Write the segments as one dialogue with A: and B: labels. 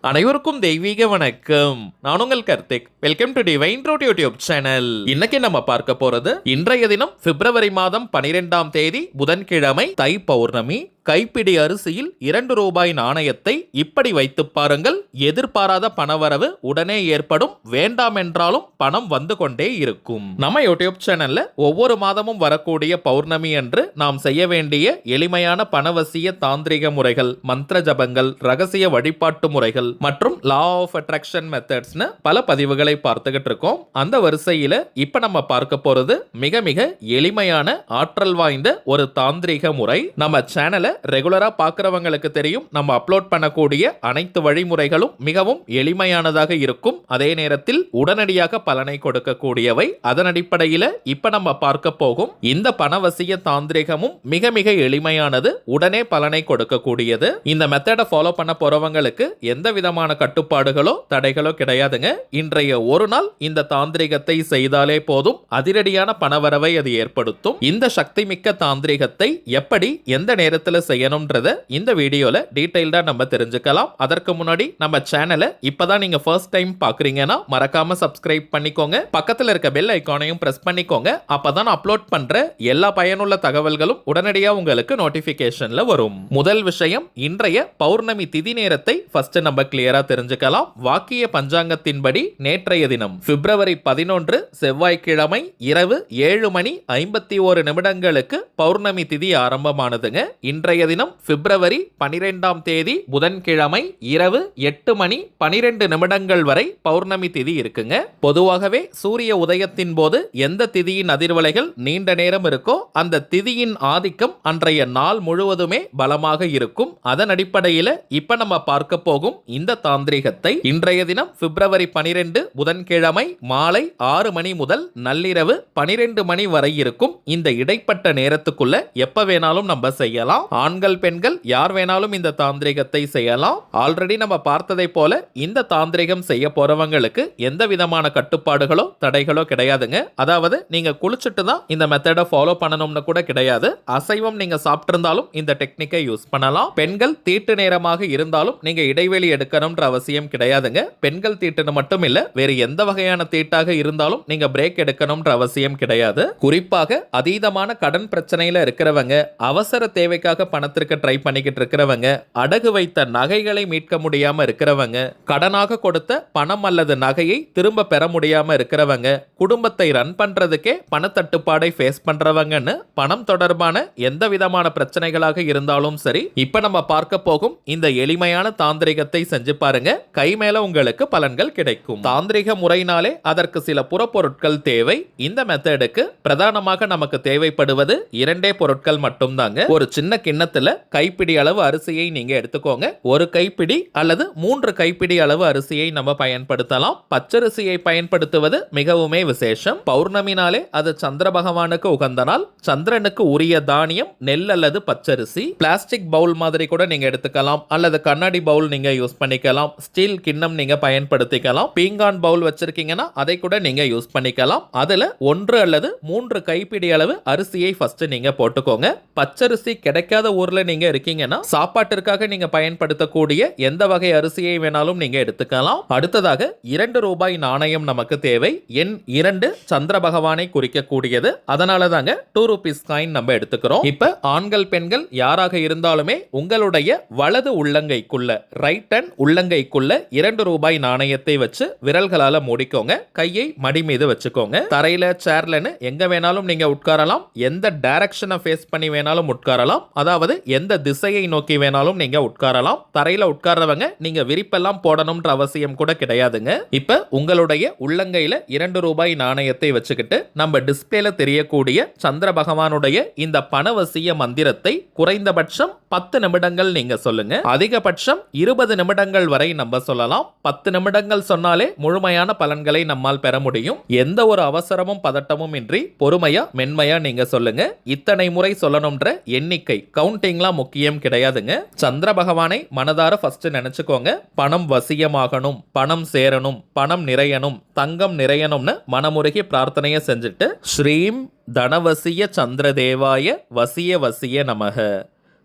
A: அனைவருக்கும் தெய்வீக வணக்கம். நான் உங்கள் Karthik. Welcome to divine truth YouTube channel. இன்னைக்கு நம்ம பார்க்க போறது இன்றைய தினம் பிப்ரவரி மாதம் 12ஆம் தேதி புதன்கிழமை தை பௌர்ணமி. கைப்பிடி அரிசியில் 2 ரூபாய் நாணயத்தை இப்படி வைத்து பாருங்கள். எதிர்பாராத பணவரவு உடனே ஏற்படும். வேண்டாம் என்றாலும் பணம் வந்து கொண்டே இருக்கும். நம்ம யூடியூப் சேனல்ல ஒவ்வொரு மாதமும் வரக்கூடிய பௌர்ணமி அன்று நாம் செய்ய வேண்டிய எளிமையான பணவசிய தாந்திரிக முறைகள், மந்திர ஜபங்கள், ரகசிய வழிபாட்டு முறைகள் மற்றும் லா ஆஃப் அட்ராக்ஷன் மெத்தட்ஸ்னு பல பதிவுகளை பார்த்துக்கிட்டு இருக்கோம். அந்த வரிசையில இப்ப நம்ம பார்க்க போறது மிக மிக எளிமையான ஆற்றல் வாய்ந்த ஒரு தாந்திரிக முறை. நம்ம சேனலை ரெகுலரா பார்க்கிறவங்களுக்கு தெரியும், நம்ம அப்லோட் பண்ணக்கூடிய அனைத்து வழிமுறைகளும் மிகவும் எளிமையானதாக இருக்கும். அதே நேரத்தில் உடனடியாக பலனை கொடுக்கக்கூடியவை. அதன் அடிப்படையில் இப்ப நம்ம பார்க்க போகும் இந்த பணவசிய தாந்திரிகமும் மிக மிக எளிமையானது, உடனே பலனை கொடுக்கக்கூடியது. இந்த மெத்தடை ஃபாலோ பண்ண போறவங்களுக்கு எந்த விதமான கட்டுப்பாடுகளோ தடைகளோ கிடையாதுங்க. இன்றைய ஒரு நாள் இந்த தாந்திரிகத்தை செய்தாலே போதும், அதிரடியான பணவரவை அது ஏற்படுத்தும். இந்த சக்தி மிக்க தாந்திரிகத்தை எப்படி எந்த நேரத்தில் செய்யணும்ன்றத இந்த வீடியோல டீடைல்டா நம்ம தெரிஞ்சுக்கலாம். அதற்கு முன்னாடி நம்ம சேனலை இப்பதான் நீங்க ஃபர்ஸ்ட் டைம் பாக்குறீங்கன்னா மறக்காம சப்ஸ்கிரைப் பண்ணிக்கோங்க. பக்கத்துல இருக்க பெல் ஐகானையும் பிரஸ் பண்ணிக்கோங்க. அப்பதான் அப்லோட் பண்ற எல்லா பயனுள்ள தகவல்களும் உடனடியா உங்களுக்கு நோட்டிபிகேஷன்ல வரும். முதல் விஷயம், இன்றைய பௌர்ணமி திதி நேரத்தை ஃபர்ஸ்ட் நம்ம கிளியரா தெரிஞ்சுக்கலாம். வாக்கிய பஞ்சாங்கத்தின்படி நேற்றைய தினம் பிப்ரவரி 11 செவ்வாய்க்கிழமை இரவு 7:51 பௌர்ணமி திதி ஆரம்பமானதுங்க. இன்றைய தினம் பிப்ரவரி 12ஆம் தேதி புதன்கிழமை இரவு 8:12 வரை பௌர்ணமி திதி இருக்குங்க. பொதுவாகவே சூரிய உதயத்தின் போது எந்த திதியின் அதிர்வலைகள் நீண்ட நேரம் இருக்கோ அந்த திதியின் ஆதிக்கம் அன்றைய நாள் முழுவதுமே பலமாக இருக்கும். அதன் அடிப்படையில் இப்ப நம்ம பார்க்க போகும் இந்த தாந்திரிகத்தை இன்றைய தினம் பிப்ரவரி 12 புதன்கிழமை மாலை 6 மணி முதல் நள்ளிரவு 12 மணி வரை இருக்கும். இந்த இடைப்பட்ட நேரத்துக்குள்ள எப்ப வேணாலும் நம்ம செய்யலாம். ஆண்கள் பெண்கள் யார் வேணாலும் இந்த தாந்திரிகத்தை செய்யலாம். ஆல்ரெடி நம்ம பார்த்ததை போல இந்த தாந்திரிகம் செய்ய போறவங்களுக்கு எந்த விதமான கட்டுப்பாடுகளோ தடைகளோ கிடையாதுங்க. அதாவது நீங்க குளிச்சுட்டு தான் இந்த மெத்தடை ஃபாலோ பண்ணணும்னு கூட கிடையாது. அசைவம் நீங்க சாப்பிட்டிருந்தாலும் இந்த டெக்னிக்கை யூஸ் பண்ணலாம். பெண்கள் தீட்டு நேரமாக இருந்தாலும் நீங்க இடைவெளி எடுக்கணும்ன்ற அவசியம் கிடையாதுங்க. பெண்கள் தீட்டுன்னு மட்டும் இல்ல, வேறு எந்த வகையான தீட்டாக இருந்தாலும் நீங்க பிரேக் எடுக்கணும்ன்ற அவசியம் கிடையாது. குறிப்பாக அதீதமான கடன் பிரச்சனையில இருக்கிறவங்க, அவசர தேவைக்காக பணத்திற்கு ட்ரை பண்ணிக்கிட்டு இருக்கிறவங்க, அடகு வைத்த நகைகளை மீட்க முடியாம இருக்கிறவங்க, கடனாக கொடுத்த பணம் அல்லது நகையை திரும்ப பெற முடியாம இருக்கிறவங்க, குடும்பத்தை ரன் பண்றதுக்கே பணத்தட்டுப்பாடை ஃபேஸ் பண்றவங்கன்னு பணம் தொடர்பான எந்த விதமான பிரச்சனைகளாக இருந்தாலும் சரி, இப்ப நம்ம பார்க்க போகும் இந்த எளிமையான தாந்திரிகத்தை செஞ்சு பாருங்க. கை மேல உங்களுக்கு பலன்கள் கிடைக்கும். தாந்திரிக முறையினாலே அதற்கு சில புறப்பொருட்கள் தேவை. இந்த மெத்தடுக்கு பிரதானமாக நமக்கு தேவைப்படுவது 2 பொருட்கள் மட்டும்தாங்க. ஒரு சின்ன கிண்ணத்துல கைப்பிடி அளவு அரிசியை நீங்க எடுத்துக்கோங்க. ஒரு கைப்பிடி அல்லது 3 கைப்பிடி அளவு அரிசியை நம்ம பயன்படுத்தலாம். பச்சரிசியை பயன்படுத்துவது மிகவுமே விசேஷம். பௌர்ணமினாலே அது சந்திர பகவானுக்கு உகந்த நாள். சந்திரனுக்கு உரிய தானியம் நெல் அல்லது பச்சரிசி. பிளாஸ்டிக் பவுல் மாதிரி கூட நீங்க எடுத்துக்கலாம், அல்லது கண்ணாடி பவுல் நீங்க யூஸ் பண்ணிக்கலாம். ஸ்டீல் கிண்ணம் நீங்க பயன்படுத்திக்கலாம். பீங்கான் பவுல் வச்சிருக்கீங்கன்னா அதை கூட நீங்க யூஸ் பண்ணிக்கலாம். அதுல 1 அல்லது 3 கைப்பிடி அளவு அரிசியை ஃபர்ஸ்ட் நீங்க போட்டுக்கோங்க. பச்சரிசி கிடைக்காத ஊர்ல நீங்க இருக்கீங்கன்னா சாப்பாட்டிற்காக நீங்க பயன்படுத்தக்கூடிய எந்த வகை அரிசியை வேணாலும் நீங்க எடுத்துக்கலாம். அடுத்ததாக 2 ரூபாய் நாணயம் நமக்கு தேவை. எண் 2 சந்திர பகவானை குறிக்கக்கூடியது. அதனால தாங்க 2 ரூபீஸ் காயின் நம்ம எடுத்துக்கிறோம். இப்ப ஆண்கள் பெண்கள் யாராக இருந்தாலுமே உங்களுடைய வலது உள்ளங்கைக்குள்ள, ரைட் ஹேண்ட் உள்ளங்கைக்குள்ள 2 ரூபாய் நாணயத்தை வச்சு விரல்களால மூடிக்கோங்க. கையை மடி மீது வச்சுக்கோங்க. தரையில, சேர்லன்னு எங்க வேணாலும் நீங்க உட்காரலாம். எந்த டைரக்ஷனை ஃபேஸ் பண்ணி வேணாலும் உட்காரலாம். அதாவது எந்த திசையை நோக்கி வேணாலும் நீங்க உட்காரலாம். தரையில உட்கார்றவங்க நீங்க விரிப்பெல்லாம் போடணும்ன்ற அவசியம் கூட கிடையாதுங்க. இப்ப உங்களுடைய உள்ளங்கையில 2 ரூபாய் நாணயத்தை வச்சுக்கிட்டு நம்ம டிஸ்பிளேல தெரியக்கூடிய சந்திர பகவானுடைய இந்த பணவசிய மந்திரத்தை குறைந்தபட்சம் 10 நிமிடங்கள் நீங்க சொல்லுங்க. அதிகபட்சம் 20 நிமிடங்கள் வரை நம்ம சொல்லலாம். 10 நிமிடங்கள் சொன்னாலே முழுமையான பலன்களை நம்மால் பெற முடியும். எந்த ஒரு அவசரமும் பதட்டமும் இன்றி பொறுமையா மென்மையா நீங்க சொல்லுங்க. இத்தனை முறை சொல்லணும்ன்ற எண்ணிக்கை கவுண்டிங்லாம் முக்கியம் கிடையாதுங்க. சந்திர பகவானை மனதார ஃபர்ஸ்ட் நினைச்சுக்கோங்க. பணம் வசியமாகணும், பணம் சேரணும், பணம் நிறையணும், தங்கம் நிறையணும்னு மனமுருகி பிரார்த்தனையை செஞ்சுட்டு ஸ்ரீம் தனவசிய சந்திரதேவாய வசிய வசிய நமக,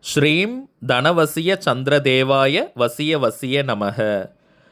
A: ஸ்ரீம் தனவசிய சந்திரதேவாய வசிய வசிய நமக,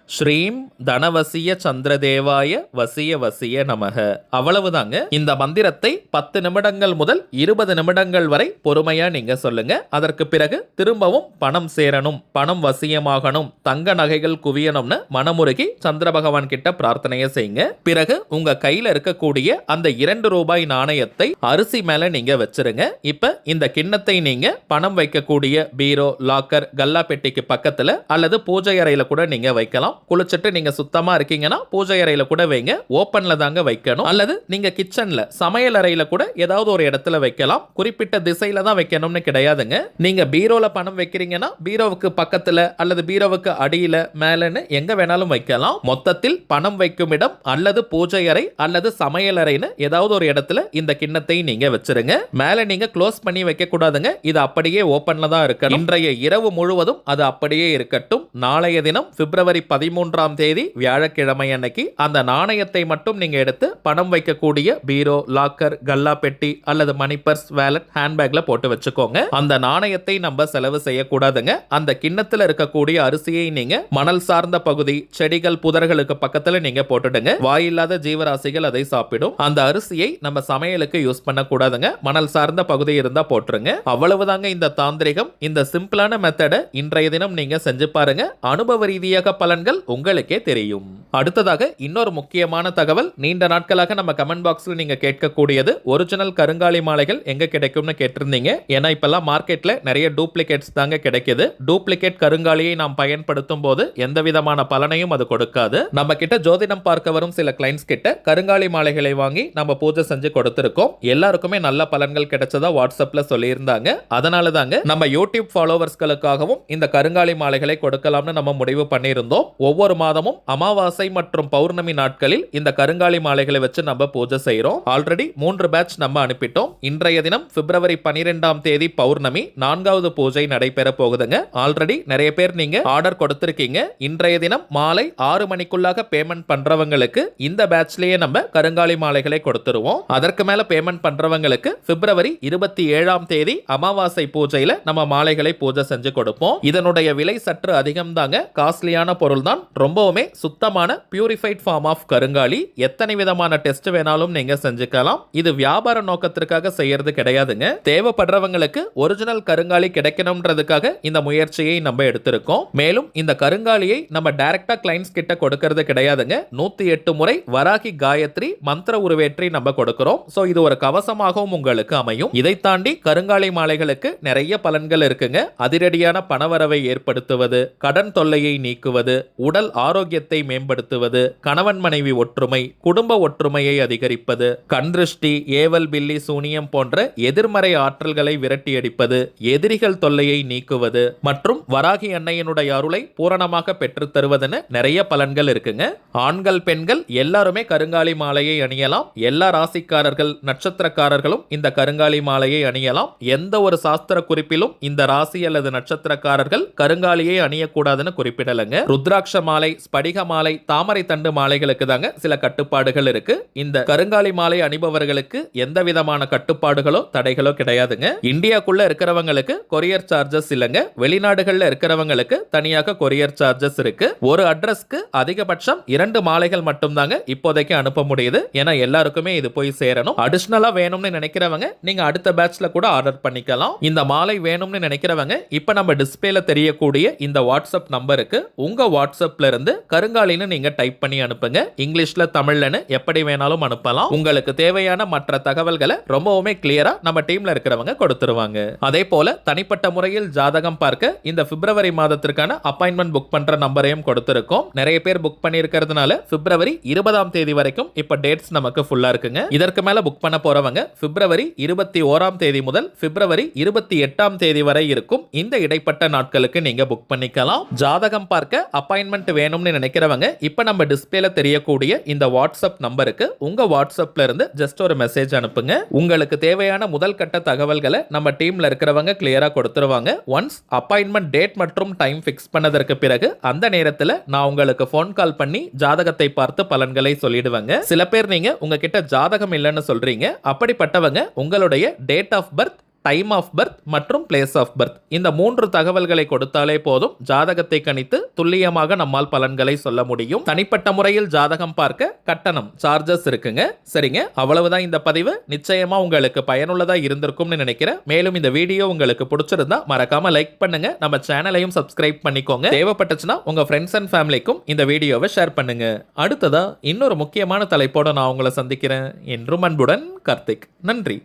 A: ஸ்ரீம் தனவசிய சந்திரதேவாய வசிய வசிய நமக. அவ்வளவுதாங்க. இந்த மந்திரத்தை 10 நிமிடங்கள் முதல் 20 நிமிடங்கள் வரை பொறுமையா நீங்க சொல்லுங்க. அதற்கு பிறகு திரும்பவும் பணம் சேரணும், பணம் வசியமாகணும், தங்க நகைகள் குவியணும்னு மனமுருகி சந்திர பகவான் கிட்ட பிரார்த்தனையை செய்யுங்க. பிறகு உங்க கையில இருக்கக்கூடிய அந்த 2 ரூபாய் நாணயத்தை அரிசி மேல நீங்க வச்சிருங்க. இப்ப இந்த கிண்ணத்தை நீங்க பணம் வைக்கக்கூடிய பீரோ, லாக்கர், கல்லா பெட்டிக்கு பக்கத்துல அல்லது பூஜை அறையில கூட நீங்க வைக்கலாம். குளிச்சிட்டு நீங்க சுத்தமா இருக்கீங்கன்னா பூஜை அறையில கூட வைங்க. ஓபன்ல தாங்க வைக்கணும். அல்லது நீங்க கிச்சன்ல சமையல் அறையில கூட ஏதாவது ஒரு இடத்துல வைக்கலாம். குறிப்பிட்ட திசையில தான் வைக்கணும்னு கிடையாதுங்க. நீங்க பீரோல பணம் வைக்கிறீங்கன்னா பீரோவுக்கு பக்கத்துல அல்லது பீரோவுக்கு அடியில மேலன்னு எங்க வேணாலும் வைக்கலாம். மொத்தத்தில் பணம் வைக்கும் இடம் அல்லது பூஜை அறை அல்லது சமையல் அறைன்னு ஏதாவது ஒரு இடத்துல இந்த கிண்ணத்தை நீங்க வச்சிருங்க. மேல நீங்க க்ளோஸ் பண்ணி வைக்க கூடாதுங்க. இது அப்படியே ஓபன்ல தான் இருக்கணும். இன்றைய இரவு முழுவதும் அது அப்படியே இருக்கட்டும். நாளைய தினம் பிப்ரவரி 13ஆம் தேதி வியாழக்கிழமை அன்னைக்கு அந்த நாணயத்தை மட்டும் நீங்க எடுத்து பணம் வைக்கக்கூடிய பீரோ, லாக்கர், கல்லா பெட்டி அல்லது மணி பர்ஸ், வேலட், ஹேண்ட்பேக்ல போட்டு வச்சுக்கோங்க. அந்த நாணயத்தை நம்ம செலவு செய்யக்கூடாதுங்க. அந்த கிண்ணத்துல இருக்கக்கூடிய அரிசியை நீங்க மணல் சார்ந்த பகுதி, செடிகள், புதர்களுக்கு பக்கத்துல நீங்க போட்டுடுங்க. வாயில்லாத ஜீவராசிகள் அதை சாப்பிடும். அந்த அரிசியை நம்ம சமையலுக்கு யூஸ் பண்ண கூடாதுங்க. மணல் சார்ந்த பகுதி இருந்தா போட்டுருங்க. அவ்வளவுதாங்க இந்த தாந்திரிகம். இந்த சிம்பிளான மெத்தடை இன்றைய தினம் நீங்க செஞ்சு பாருங்க. அனுபவ ரீதியாக பலன்கள் உங்களுக்கே தெரியும். அடுத்ததாக இன்னொரு முக்கியமான தகவல். நீண்ட நாட்களாக நம்ம கமெண்ட் பாக்ஸ்ல நீங்க கேட்கக்கூடியது ஒரிஜினல் கருங்காலி மாலைகள் எங்க கிடைக்கும்னு கேட்டிருந்தீங்க. ஏன்னா இப்பெல்லாம் மார்க்கெட்ல நிறைய டூப்ளிகேட்ஸ் தாங்க கிடைக்குது. டூப்ளிகேட் கருங்காலியை நாம் பயன்படுத்தும் போது எந்த விதமான பலனையும் அது கொடுக்காது. நம்ம கிட்ட ஜோதிடம் பார்க்க வரும் சில கிளைண்ட்ஸ் கிட்ட கருங்காலி மாலைகளை வாங்கி நம்ம பூஜை செஞ்சு கொடுத்திருக்கோம். எல்லாருக்குமே நல்ல பலன்கள் கிடைச்சதா வாட்ஸ்அப்ல சொல்லியிருந்தாங்க. அதனால தாங்க நம்ம யூடியூப் ஃபாலோவர்ஸ்களுக்காகவும் இந்த கருங்காலி மாலைகளை கொடுக்கலாம்னு நம்ம முடிவு பண்ணியிருந்தோம். ஒவ்வொரு மாதமும் அமாவாசை மற்றும் பௌர்ணமி நாட்களில் இந்த கருங்காலி மாலைகளை வச்சு நம்ம பூஜை செய்யறோம். ஆல்ரெடி 3 பேட்ச் நம்ம அனுப்பிட்டோம். இன்றைய தினம் பிப்ரவரி 12ஆம் தேதி பௌர்ணமி 4வது பூஜை நடைபெற போகுதுங்க. ஆல்ரெடி நிறைய பேர் நீங்க ஆர்டர் கொடுத்திருக்கீங்க. இன்றைய தினம் மாலை 6 மணிக்குள்ளாக பேமெண்ட் பண்றவங்களுக்கு இந்த பேட்ச்லயே நம்ம கருங்காலி மாலைகளை கொடுத்துருவோம். அதற்கு மேல பேமெண்ட் பண்றவங்களுக்கு பிப்ரவரி 27ஆம் தேதி அமாவாசை பூஜையில நம்ம மாலைகளை பூஜை செஞ்சு கொடுப்போம். இதனுடைய விலை சற்று அதிகம் தாங்க. காஸ்ட்லியான பொருள் தான். ரொம்பவுமே சுத்தமான பியூரிஃபைட் ஃபார்ம் ஆஃப் கருங்காலி. எத்தனை விதமான டெஸ்ட் வேணாலும் நீங்க செஞ்சுக்கலாம். இது வியாபார நோக்கத்திற்காக செய்யறது கிடையாதுங்க. தேவைப்படுறவங்களுக்கு ஒரிஜினல் கருங்காலி கிடைக்கணும்ன்றதுக்காக இந்த முயற்சியை நம்ம எடுத்திருக்கோம். மேலும் இந்த கருங்காலியை நம்ம டைரக்டா கிளைண்ட்ஸ் கிட்ட கொடுக்கிறது கிடையாதுங்க. 108 முறை வராகி காயத்ரி மந்திர உருவேற்றி நம்ம கொடுக்கிறோம். சோ இது ஒரு கவசமாகவும் உங்களுக்கு அமையும். இதை தாண்டி கருங்காலி மாலைகளுக்கு நிறைய பலன்கள் இருக்குங்க. அதிரடியான பணவரவை ஏற்படுத்துவது, கடன் தொல்லையை நீக்குவது, உடல் ஆரோக்கியத்தை மேம்படுத்துவது, கணவன் மனைவி ஒற்றுமை, குடும்ப ஒற்றுமையை அதிகரிப்பது, கண்திருஷ்டி, ஏவல், பில்லி, சூனியம் போன்ற எதிர்மறை ஆற்றல்களை விரட்டி அடிப்பது, எதிரிகள் தொல்லையை நீக்குவது மற்றும் வராகி அன்னையினுடைய அருளை பூரணமாக பெற்றுத் தருவதுன்னு நிறைய பலன்கள் இருக்குங்க. ஆண்கள், பெண்கள் எல்லாருமே கருங்காலி மாலையை அணியலாம். எல்லா ராசிக்காரர்கள், நட்சத்திரக்காரர்களும் இந்த கருங்காலி மாலையை அணியலாம். எந்த ஒரு சாஸ்திர குறிப்பிலும் இந்த ராசி அல்லது நட்சத்திரக்காரர்கள் கருங்காலியை அணியக்கூடாதுன்னு குறிப்பிடலங்க. ருத்ராட்ச மாலை, ஸ்படிக மாலை, தாமரை தண்டு மாலைகளுக்கு தாங்க சில கட்டுப்பாடுகள் இருக்கு. இந்த கருங்காலி மாலை அணிபவர்களுக்கு எந்த விதமான கட்டுப்பாடுகளோ தடைகளோ கிடையாதுங்க. இந்தியாக்குள்ள இருக்கிறவங்களுக்கு கொரியர் சார்ஜஸ் இல்லங்க. வெளிநாடுகள்ல இருக்கிறவங்களுக்கு தனியாக கொரியர் சார்ஜஸ் இருக்கு. ஒரு அட்ரஸ்க்கு அதிகபட்சம் 2 மாலைகள் மட்டும் தாங்க இப்போதைக்கு அனுப்ப முடியுது. ஏன்னா எல்லாருக்குமே இது போய் சேரணும். அடிஷனலா வேணும்னு நினைக்கிறவங்க நீங்க அடுத்த பேட்ச்ல கூட ஆர்டர் பண்ணிக்கலாம். இந்த மாலை வேணும்னு நினைக்கிறவங்க இப்ப நம்ம டிஸ்பிளேல தெரியக்கூடிய இந்த வாட்ஸ்அப் நம்பருக்கு உங்க வாட்ஸ்அப்ல இருந்து கருங்காலின்னு நீங்க டைப் பண்ணி அனுப்புங்க. இங்கிலீஷ்ல, தமிழ்லன்னு எப்படி வேணாலும் அனுப்பலாம். உங்களுக்கு தேவையான மற்ற தகவல்களை ரொம்பவுமே கிளியரா நம்ம டீம்ல இருக்கிறவங்க கொடுத்துருவாங்க. அதே போல தனிப்பட்ட முறையில் ஜாதகம் பார்க்க இந்த பிப்ரவரி மாதத்திற்கான அப்பாயின்மெண்ட் புக் பண்ற நம்பரையும் கொடுத்திருக்கோம். நிறைய பேர் புக் பண்ணியிருக்கிறதுனால பிப்ரவரி 20ஆம் தேதி வரைக்கும் இப்ப டேட்ஸ் நமக்கு ஃபுல்லா இருக்குங்க. இதற்கு மேல புக் பண்ண போறவங்க பிப்ரவரி 21ஆம் தேதி முதல் பிப்ரவரி 28ஆம் தேதி வரை இருக்கும் இந்த இடைப்பட்ட நாட்களுக்கு நீங்க புக் பண்ணிக்கலாம். ஜாதகம் பார்க்க அப்பாயின்மெண்ட் வேணும்னு நினைக்கிறவங்க இப்ப நம்ம டிஸ்பிளேல தெரியக்கூடிய இந்த வாட்ஸ்அப் நம்பருக்கு உங்க வாட்ஸ்அப்ல இருந்து ஜஸ்ட் ஒரு மெசேஜ் அனுப்புங்க. உங்களுக்கு தேவையான முதல் கட்ட தகவல்களை நம்ம டீம்ல இருக்கிறவங்க கிளியரா கொடுத்துருவாங்க. ஒன்ஸ் அப்பாயின்மெண்ட் டேட் மற்றும் டைம் ஃபிக்ஸ் பண்ணதற்கு பிறகு அந்த நேரத்தில் நான் உங்களுக்கு ஃபோன் கால் பண்ணி ஜாதகத்தை பார்த்து பலன்களை சொல்லிடுவாங்க. சில பேர் நீங்க உங்ககிட்ட ஜாதகம் இல்லைன்னு சொல்றீங்க. அப்படிப்பட்டவங்க உங்களுடைய date of birth, time of birth மற்றும் பிளேஸ் ஆஃப் பர்த் இந்த 3 தகவல்களை கொடுத்தாலே போதும் ஜாதகத்தை கணித்து துல்லியமாக நம்மால் பலன்களை சொல்ல முடியும். தனிப்பட்ட முறையில் ஜாதகம் பார்க்க கட்டணம் சார்ஜஸ் இருக்குங்க. சரிங்க, அவ்வளவுதான் இந்த பதிவு. நிச்சயமா உங்களுக்கு பயனுள்ளதா இருந்திருக்கும்னு நினைக்கிறேன். மேலும் இந்த வீடியோ உங்களுக்கு பிடிச்சிருந்தா மறக்காம லைக் பண்ணுங்க, நம்ம சேனலையும் சப்ஸ்கிரைப் பண்ணிக்கோங்க. தேவைப்பட்டுச்சுன்னா உங்க ஃப்ரெண்ட்ஸ் அண்ட் ஃபேமிலிக்கும் இந்த வீடியோவை ஷேர் பண்ணுங்க. அடுத்ததா இன்னொரு முக்கியமான தலைப்போட நான் உங்களை சந்திக்கிறேன். என்றும் அன்புடன் கார்த்திக். நன்றி.